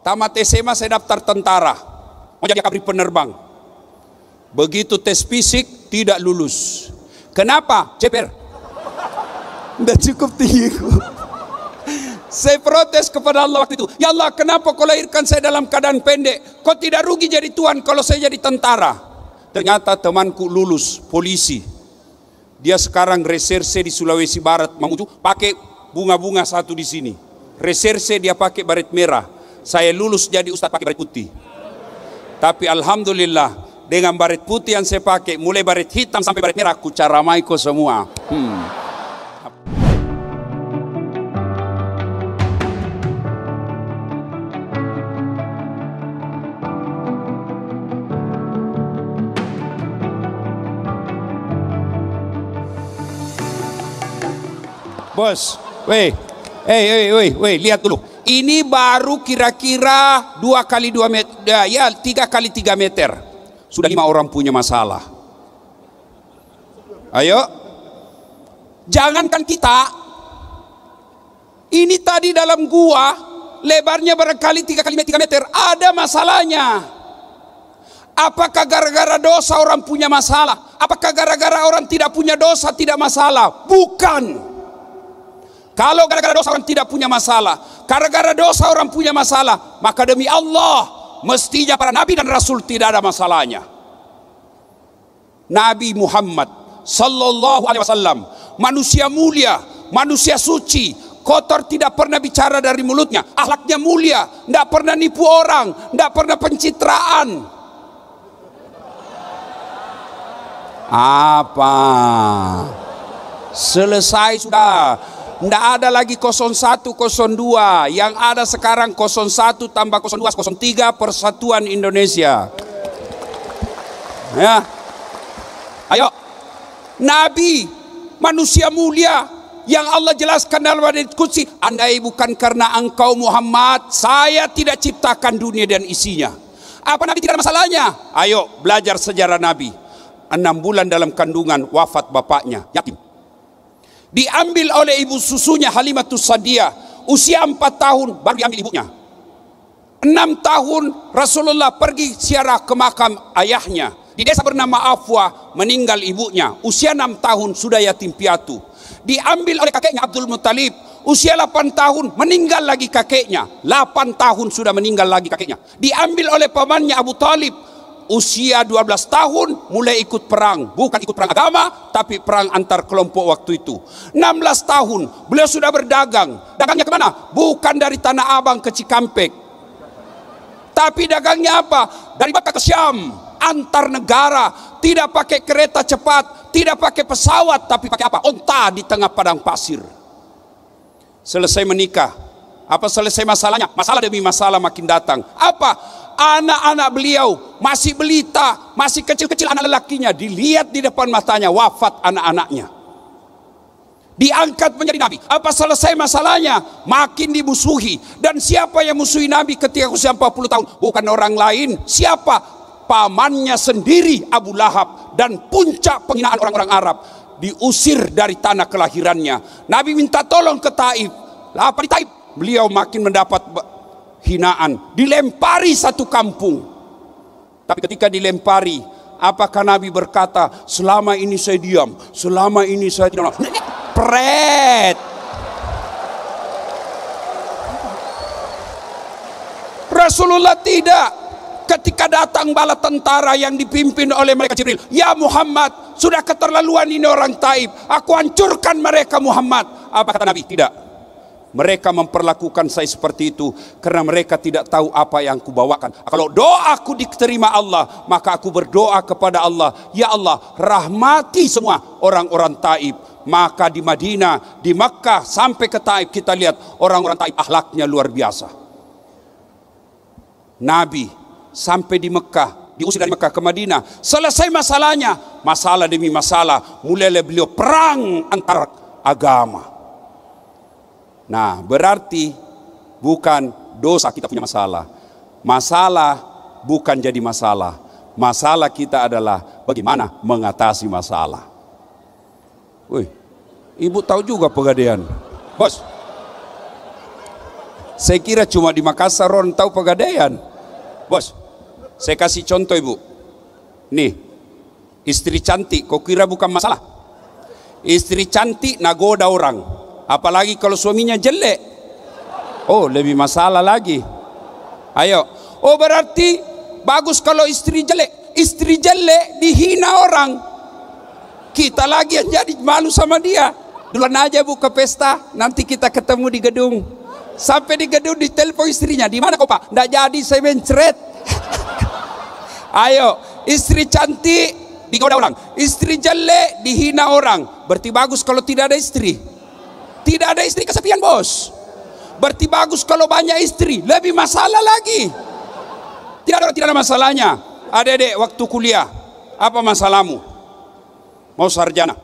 tamat SMA saya daftar tentara, mau jadi kapri penerbang. Begitu tes fisik tidak lulus. Kenapa? Ceper. Tidak cukup tinggi. Saya protes kepada Allah waktu itu. Ya Allah, kenapa kau lahirkan saya dalam keadaan pendek? Kau tidak rugi jadi tuan kalau saya jadi tentara. Ternyata temanku lulus polisi. Dia sekarang reserse di Sulawesi Barat, Mamuju, pakai bunga-bunga satu di sini. Reserse dia pakai baret merah. Saya lulus jadi ustaz pakai baret putih. Tapi alhamdulillah dengan baret putih yang saya pakai, mulai baret hitam sampai baret merah, aku caramai kau semua. Bos, weh, lihat dulu. Ini baru kira-kira 2 kali 2 meter, ya 3 kali 3 meter. Sudah 5 orang punya masalah. Ayo, jangankan kita. Ini tadi dalam gua, lebarnya barangkali 3 kali 3 meter, ada masalahnya. Apakah gara-gara dosa orang punya masalah? Apakah gara-gara orang tidak punya dosa tidak masalah? Bukan. Kalau gara-gara dosa orang tidak punya masalah, gara-gara dosa orang punya masalah, maka demi Allah, mestinya para nabi dan rasul tidak ada masalahnya. Nabi Muhammad sallallahu alaihi wasallam, manusia mulia, manusia suci, kotor tidak pernah bicara dari mulutnya, akhlaknya mulia, tidak pernah nipu orang, tidak pernah pencitraan. Apa? Selesai sudah. Tidak ada lagi 01, 02. Yang ada sekarang 01 tambah 02, 03, Persatuan Indonesia. Ya. Ayo. Nabi, manusia mulia yang Allah jelaskan dalam hadits qudsi, andai bukan karena engkau Muhammad, saya tidak ciptakan dunia dan isinya. Apa Nabi tidak ada masalahnya? Ayo belajar sejarah Nabi. 6 bulan dalam kandungan wafat bapaknya, yatim. Diambil oleh ibu susunya Halimatus Sa'diyah, usia 4 tahun baru diambil ibunya. 6 tahun Rasulullah pergi ziarah ke makam ayahnya di desa bernama Afwa, meninggal ibunya. Usia 6 tahun sudah yatim piatu. Diambil oleh kakeknya Abdul Muttalib, usia 8 tahun meninggal lagi kakeknya. 8 tahun sudah meninggal lagi kakeknya. Diambil oleh pamannya Abu Talib, usia 12 tahun mulai ikut perang. Bukan ikut perang agama, tapi perang antar kelompok waktu itu. 16 tahun beliau sudah berdagang. Dagangnya kemana? Bukan dari Tanah Abang ke Cikampek, tapi dagangnya apa? Dari Makkah ke Syam, antar negara. Tidak pakai kereta cepat, tidak pakai pesawat, tapi pakai apa? Onta di tengah padang pasir. Selesai menikah, apa selesai masalahnya? Masalah demi masalah makin datang. Apa? Anak-anak beliau masih belita, masih kecil-kecil anak lelakinya, dilihat di depan matanya wafat anak-anaknya. Diangkat menjadi nabi. Apa selesai masalahnya? Makin dimusuhi. Dan siapa yang musuhi Nabi ketika usia 40 tahun? Bukan orang lain. Siapa? Pamannya sendiri, Abu Lahab. Dan puncak penghinaan orang-orang Arab, diusir dari tanah kelahirannya. Nabi minta tolong ke Taif. Apa di Taif? Beliau makin mendapat hinaan, dilempari satu kampung. Tapi ketika dilempari, apakah Nabi berkata, selama ini saya diam, selama ini saya tidak? Pret. Rasulullah tidak. Ketika datang bala tentara yang dipimpin oleh malaikat Jibril, ya Muhammad, sudah keterlaluan ini orang Taif, aku hancurkan mereka Muhammad. Apa kata Nabi? Tidak. Mereka memperlakukan saya seperti itu karena mereka tidak tahu apa yang aku bawakan. Kalau doaku diterima Allah, maka aku berdoa kepada Allah, ya Allah, rahmati semua orang-orang Taif. Maka di Madinah, di Makkah sampai ke Taif, kita lihat orang-orang Taif akhlaknya luar biasa. Nabi sampai di Mekah, diusir dari Mekah ke Madinah, selesai masalahnya, masalah demi masalah, mulailah beliau perang antar agama. Nah, berarti bukan dosa kita punya masalah. Masalah bukan jadi masalah. Masalah kita adalah bagaimana mengatasi masalah. Wih, ibu tahu juga Pegadaian, bos. Saya kira cuma di Makassar orang tahu Pegadaian. Bos, saya kasih contoh ibu. Nih, istri cantik, kau kira bukan masalah? Istri cantik nagoda orang, apalagi kalau suaminya jelek. Oh, lebih masalah lagi. Ayo, oh berarti bagus kalau istri jelek. Istri jelek dihina orang, kita lagi yang jadi malu sama dia. Duluan aja bu ke pesta, nanti kita ketemu di gedung. Sampai di gedung ditelepon istrinya, di mana kau pak? Nggak jadi, saya mencret. Ayo, istri cantik digoda orang, istri jelek dihina orang. Berarti bagus kalau tidak ada istri. Tidak ada istri kesepian bos. Berarti bagus kalau banyak istri, lebih masalah lagi. Tidak ada masalahnya. Adik-adik waktu kuliah, apa masalahmu? Mau sarjana?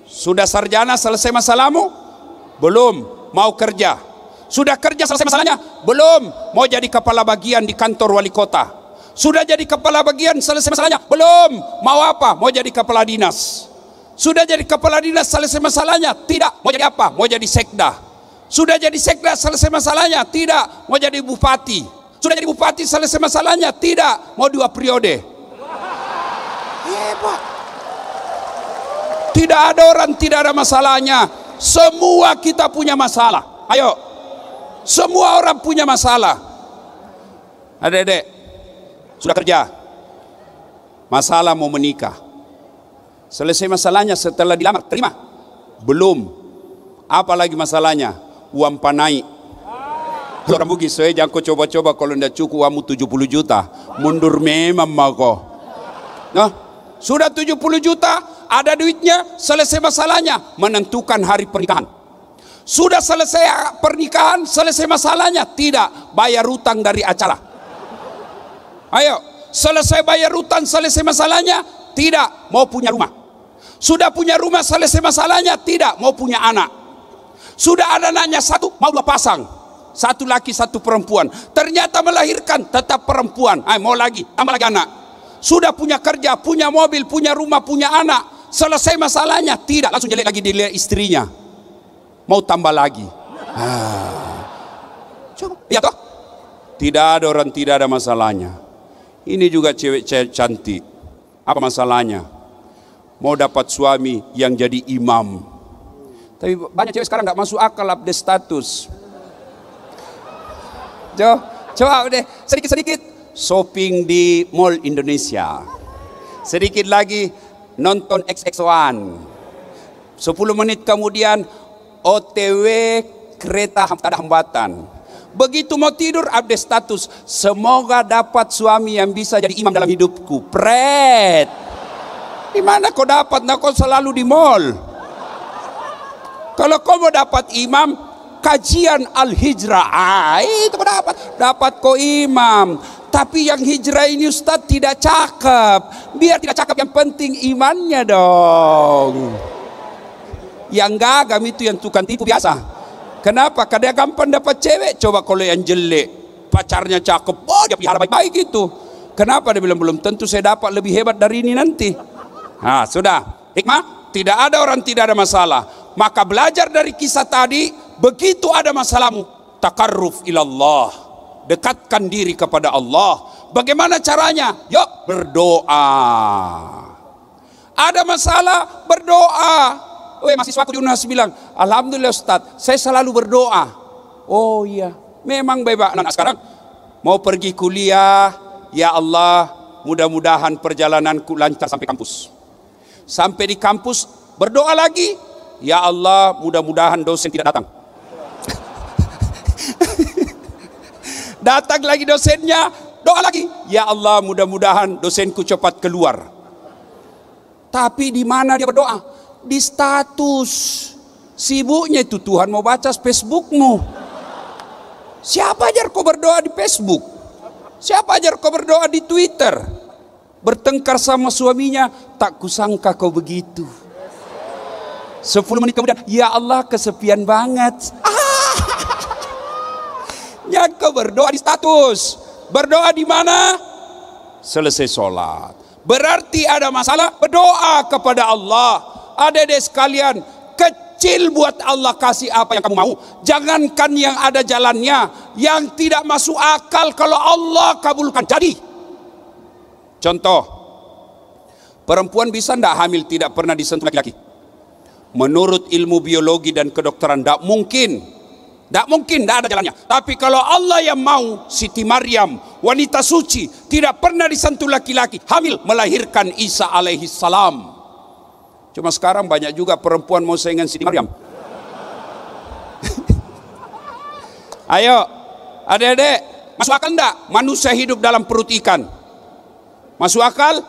Sudah sarjana selesai masalahmu? Belum. Mau kerja? Sudah kerja selesai masalahnya? Belum. Mau jadi kepala bagian di kantor wali kota? Sudah jadi kepala bagian selesai masalahnya? Belum. Mau apa? Mau jadi kepala dinas? Sudah jadi kepala dinas selesai masalahnya? Tidak. Mau jadi apa? Mau jadi sekda? Sudah jadi sekda selesai masalahnya? Tidak. Mau jadi bupati? Sudah jadi bupati selesai masalahnya? Tidak. Mau 2 periode? Hebat. Tidak ada orang tidak ada masalahnya. Semua kita punya masalah. Ayo, semua orang punya masalah. Adik-adik sudah kerja, masalah mau menikah, selesai masalahnya setelah dilamar, terima? Belum. Apalagi masalahnya? Uang panai. Orang bugis, saya jangan kau coba-coba kalau tidak cukup uangmu 70 juta. Mundur memang kau. Nah, sudah 70 juta, ada duitnya, selesai masalahnya, menentukan hari pernikahan. Sudah selesai pernikahan, selesai masalahnya, tidak, bayar utang dari acara. Ayo, selesai bayar utang, selesai masalahnya, tidak, mau punya rumah. Sudah punya rumah, selesai masalahnya, tidak, mau punya anak. Sudah ada anaknya 1, mau 2 pasang. 1 laki 1 perempuan. Ternyata melahirkan tetap perempuan. Mau lagi, tambah lagi anak. Sudah punya kerja, punya mobil, punya rumah, punya anak. Selesai masalahnya, tidak, langsung jelek lagi dilihat istrinya. Mau tambah lagi. Coba, ya toh? Tidak ada orang tidak ada masalahnya. Ini juga cewek cantik. Apa masalahnya? Mau dapat suami yang jadi imam. Tapi banyak cewek sekarang nggak masuk akal update status. Coba deh sedikit-sedikit shopping di Mall Indonesia. Sedikit lagi nonton XX1. 10 menit kemudian OTW kereta tak ada hambatan. Begitu mau tidur update status, semoga dapat suami yang bisa jadi imam dalam hidupku. Pret. Di mana kau dapat? Nah, kau selalu di mall. Kalau kau mau dapat imam, kajian Al-Hijrah, itu kau dapat kau imam. Tapi yang hijrah ini Ustaz tidak cakep. Biar tidak cakep, yang penting imannya dong. Yang gagam itu yang tukang tipu biasa. Kenapa? Karena gampang dapat cewek. Coba kalau yang jelek, pacarnya cakep, oh dia pelihara baik-baik gitu. Kenapa? Dia bilang belum tentu saya dapat lebih hebat dari ini nanti. Nah sudah, hikmah, tidak ada orang tidak ada masalah. Maka belajar dari kisah tadi, begitu ada masalahmu, takarruf ilallah, dekatkan diri kepada Allah. Bagaimana caranya? Yuk berdoa. Ada masalah, berdoa. Mahasiswaku di UNAS bilang, alhamdulillah Ustaz, saya selalu berdoa. Oh iya, memang baik. Anak sekarang mau pergi kuliah, ya Allah, mudah-mudahan perjalananku lancar sampai kampus. Sampai di kampus berdoa lagi, ya Allah, mudah-mudahan dosen tidak datang. Datang lagi dosennya, doa lagi, ya Allah, mudah-mudahan dosenku cepat keluar. Tapi di mana dia berdoa? Di status. Sibuknya itu Tuhan mau baca Facebookmu. Siapa ajar kau berdoa di Facebook? Siapa ajar kau berdoa di Twitter? Bertengkar sama suaminya, tak kusangka kau begitu. 10 menit kemudian, ya Allah kesepian banget. Ya kau berdoa di status. Berdoa di mana? Selesai sholat. Berarti ada masalah, berdoa kepada Allah. Adik-adik sekalian, kecil buat Allah kasih apa yang kamu mau. Jangankan yang ada jalannya, yang tidak masuk akal kalau Allah kabulkan jadi. Contoh, perempuan bisa tidak hamil tidak pernah disentuh laki-laki? Menurut ilmu biologi dan kedokteran tidak mungkin. Tidak mungkin, tidak ada jalannya. Tapi kalau Allah yang mau, Siti Maryam, wanita suci, tidak pernah disentuh laki-laki, hamil, melahirkan Isa alaihi salam. Cuma sekarang banyak juga perempuan mau saingan Siti Maryam. Ayo, adik-adik, masuk akal enggak manusia hidup dalam perut ikan? Masuk akal?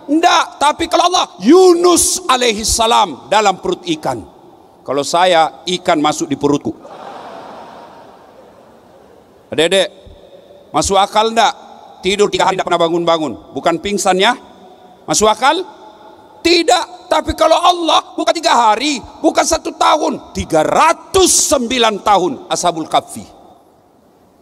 Enggak, tapi kalau Allah, Yunus alaihi salam dalam perut ikan. Kalau saya, ikan masuk di perutku. Adik-adik, masuk akal enggak? Tidur 3 hari tidak pernah bangun-bangun, bukan pingsan ya? Masuk akal? Tidak. Tapi kalau Allah bukan 3 hari, bukan 1 tahun, 309 tahun Ashabul Kahfi.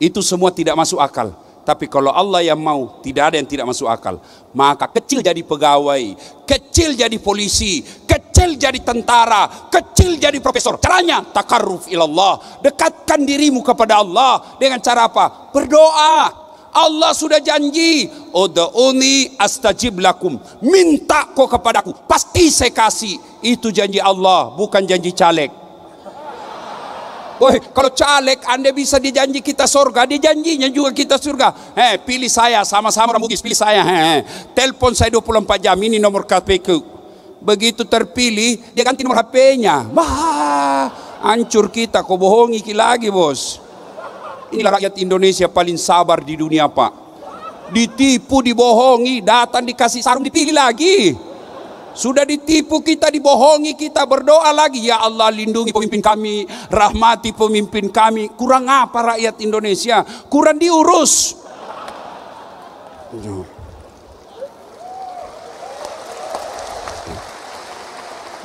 Itu semua tidak masuk akal. Tapi kalau Allah yang mau, tidak ada yang tidak masuk akal. Maka kecil jadi pegawai, kecil jadi polisi, kecil jadi tentara, kecil jadi profesor. Caranya takarruf ilallah, dekatkan dirimu kepada Allah dengan cara apa? Berdoa. Allah sudah janji, ud'uni astajib lakum, minta kau kepadaku, pasti saya kasih. Itu janji Allah, bukan janji caleg. Woi, kalau caleg Anda bisa dijanji kita surga, dijanjinya juga kita surga. Pilih saya, sama-sama orang Bugis, pilih saya. Telepon saya 24 jam, ini nomor KPK. Begitu terpilih, dia ganti nomor HP-nya. Wah, hancur kita, kau bohongi lagi bos. Inilah rakyat Indonesia paling sabar di dunia Pak. Ditipu, dibohongi, datang dikasih sarung, dipilih lagi. Sudah ditipu kita, dibohongi kita, berdoa lagi. Ya Allah, lindungi pemimpin kami, rahmati pemimpin kami. Kurang apa rakyat Indonesia? Kurang diurus.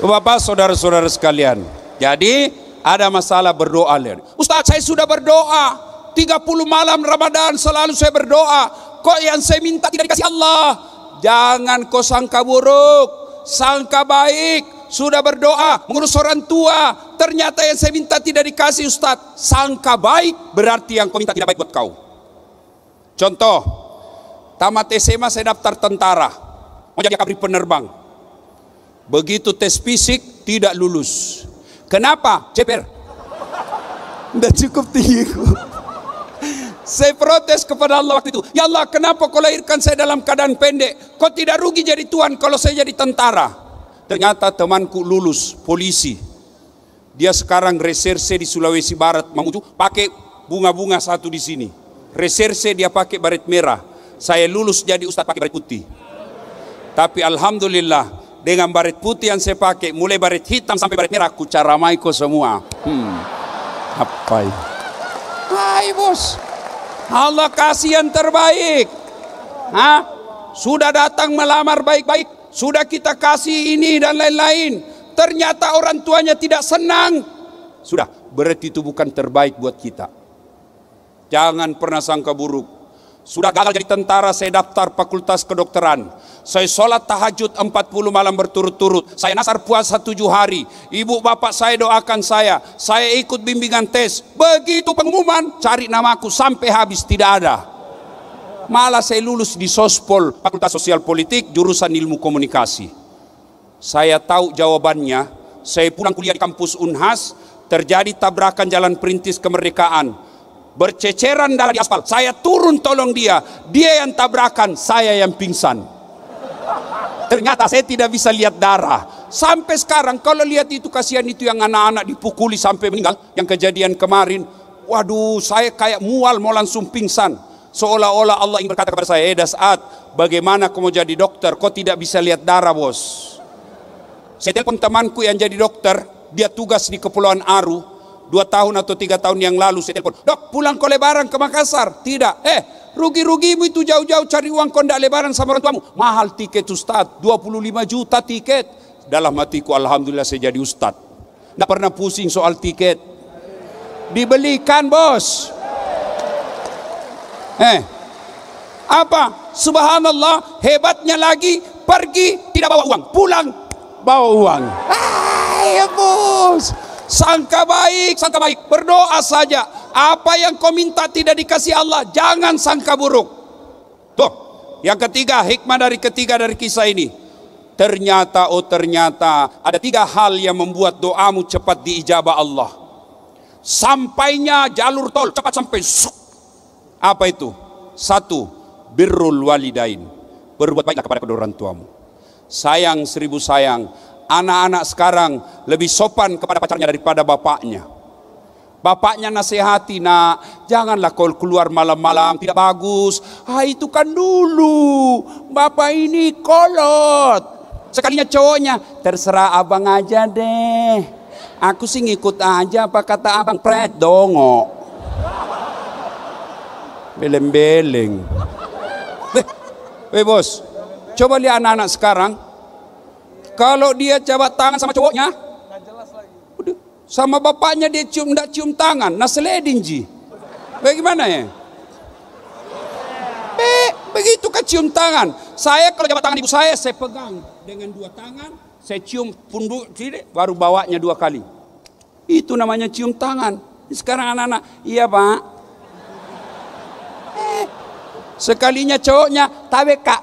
Bapak, saudara-saudara sekalian, jadi ada masalah berdoa. Ustaz, saya sudah berdoa 30 malam Ramadan, selalu saya berdoa. Kok yang saya minta tidak dikasih Allah? Jangan kau sangka buruk, sangka baik. Sudah berdoa mengurus orang tua, ternyata yang saya minta tidak dikasih Ustaz. Sangka baik berarti yang kau minta tidak baik buat kau. Contoh, tamat SMA saya daftar tentara, mau jadi kapten penerbang. Begitu tes fisik tidak lulus. Kenapa? Ceper. Tidak cukup tinggi. Saya protes kepada Allah waktu itu. Ya Allah, kenapa kau lahirkan saya dalam keadaan pendek? Kau tidak rugi jadi tuan kalau saya jadi tentara? Ternyata temanku lulus polisi. Dia sekarang reserse di Sulawesi Barat, Mamuju, pakai bunga-bunga satu di sini. Reserse dia pakai baret merah. Saya lulus jadi ustaz pakai baret putih. Tapi alhamdulillah, dengan baret putih yang saya pakai, mulai baret hitam sampai baret merah, aku caramai kau semua. Apa ini? Hai bos, Allah kasih yang terbaik. Sudah datang melamar baik-baik, sudah kita kasih ini dan lain-lain. Ternyata orang tuanya tidak senang. Sudah, berarti itu bukan terbaik buat kita. Jangan pernah sangka buruk. Sudah gagal jadi tentara, saya daftar fakultas kedokteran. Saya sholat tahajud 40 malam berturut-turut. Saya nasar puasa 7 hari. Ibu bapak saya doakan saya. Saya ikut bimbingan tes. Begitu pengumuman, cari namaku sampai habis tidak ada. Malah saya lulus di Sospol, Fakultas Sosial Politik, jurusan ilmu komunikasi. Saya tahu jawabannya. Saya pulang kuliah di kampus Unhas, terjadi tabrakan jalan perintis kemerdekaan. Berceceran darah di aspal. Saya turun tolong dia. Dia yang tabrakan, saya yang pingsan. Ternyata saya tidak bisa lihat darah. Sampai sekarang kalau lihat itu, kasihan itu yang anak-anak dipukuli sampai meninggal, yang kejadian kemarin, waduh, saya kayak mual mau langsung pingsan. Seolah-olah Allah ingin berkata kepada saya, Das'at, bagaimana kau mau jadi dokter, kau tidak bisa lihat darah bos. Saya telepon temanku yang jadi dokter, dia tugas di Kepulauan Aru, 2 tahun atau 3 tahun yang lalu. Saya telepon, dok pulang kau lebaran ke Makassar? Tidak. Rugi-rugimu itu jauh-jauh cari uang kau tidak lebaran sama orang tuamu. Mahal tiket Ustaz, 25 juta tiket. Dalam hatiku, alhamdulillah saya jadi Ustaz, tidak pernah pusing soal tiket. Dibelikan bos. Apa? Subhanallah, hebatnya lagi, pergi tidak bawa uang, pulang bawa uang. Ya bos, Sangka baik, berdoa saja. Apa yang kau minta tidak dikasih Allah, jangan sangka buruk. Tuh, yang ketiga, hikmah dari kisah ini. Ternyata ada 3 hal yang membuat doamu cepat diijabah Allah. Sampainya jalur tol, cepat sampai. Apa itu? 1, birrul walidain. Berbuat baiklah kepada kedua orang tuamu. Sayang 1000 sayang. Anak-anak sekarang lebih sopan kepada pacarnya daripada bapaknya. Bapaknya nasihati, nak, janganlah kau keluar malam-malam, tidak bagus. Itu kan dulu, bapak ini kolot. Sekalinya cowoknya, terserah abang aja deh. Aku sih ngikut aja apa kata abang, pret dongo. Beleng-beleng. Bos, coba lihat anak-anak sekarang. Kalau dia jabat tangan sama cowoknya, sama bapaknya dia tidak cium tangan, naseledin ji. Bagaimana ya? Begitu kan cium tangan. Saya kalau jabat tangan ibu saya pegang dengan 2 tangan, saya cium pundak sini, baru bawanya 2 kali. Itu namanya cium tangan. Sekarang anak-anak, iya pak. Sekalinya cowoknya, tabe kak.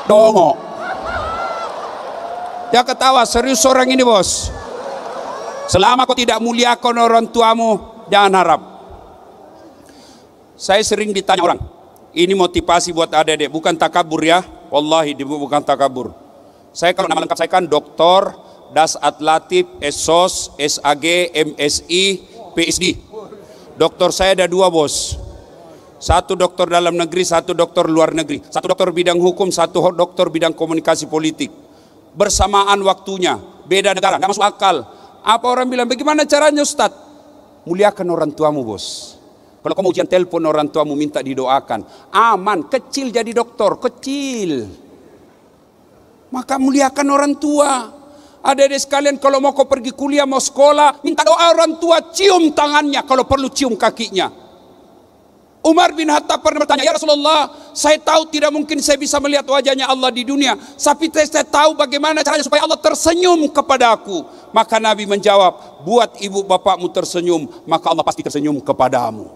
Dongo. Dia ketawa, serius orang ini bos. Selama kau tidak muliakan orang tuamu, jangan harap. Saya sering ditanya orang, ini motivasi buat adik-adik, bukan takabur ya, wallahi bukan takabur. Saya kalau nama lengkap saya kan Doktor, Dasat Latif, SOS, SAG, MSI, PhD. Doktor saya ada 2 bos. 1 dokter dalam negeri, 1 dokter luar negeri. 1 dokter bidang hukum, 1 dokter bidang komunikasi politik. Bersamaan waktunya, beda negara, gak masuk akal. Apa orang bilang, bagaimana caranya Ustaz? Muliakan orang tuamu bos. Kalau kamu ujian telepon orang tuamu minta didoakan, aman, kecil jadi dokter, kecil. Maka muliakan orang tua. Adik-adik sekalian, kalau mau kau pergi kuliah, mau sekolah, minta doa orang tua, cium tangannya, kalau perlu cium kakinya. Umar bin Khattab pernah bertanya, ya Rasulullah, saya tahu tidak mungkin saya bisa melihat wajahnya Allah di dunia, tapi saya tahu bagaimana caranya supaya Allah tersenyum kepada aku. Maka Nabi menjawab, buat ibu bapakmu tersenyum, maka Allah pasti tersenyum kepadamu.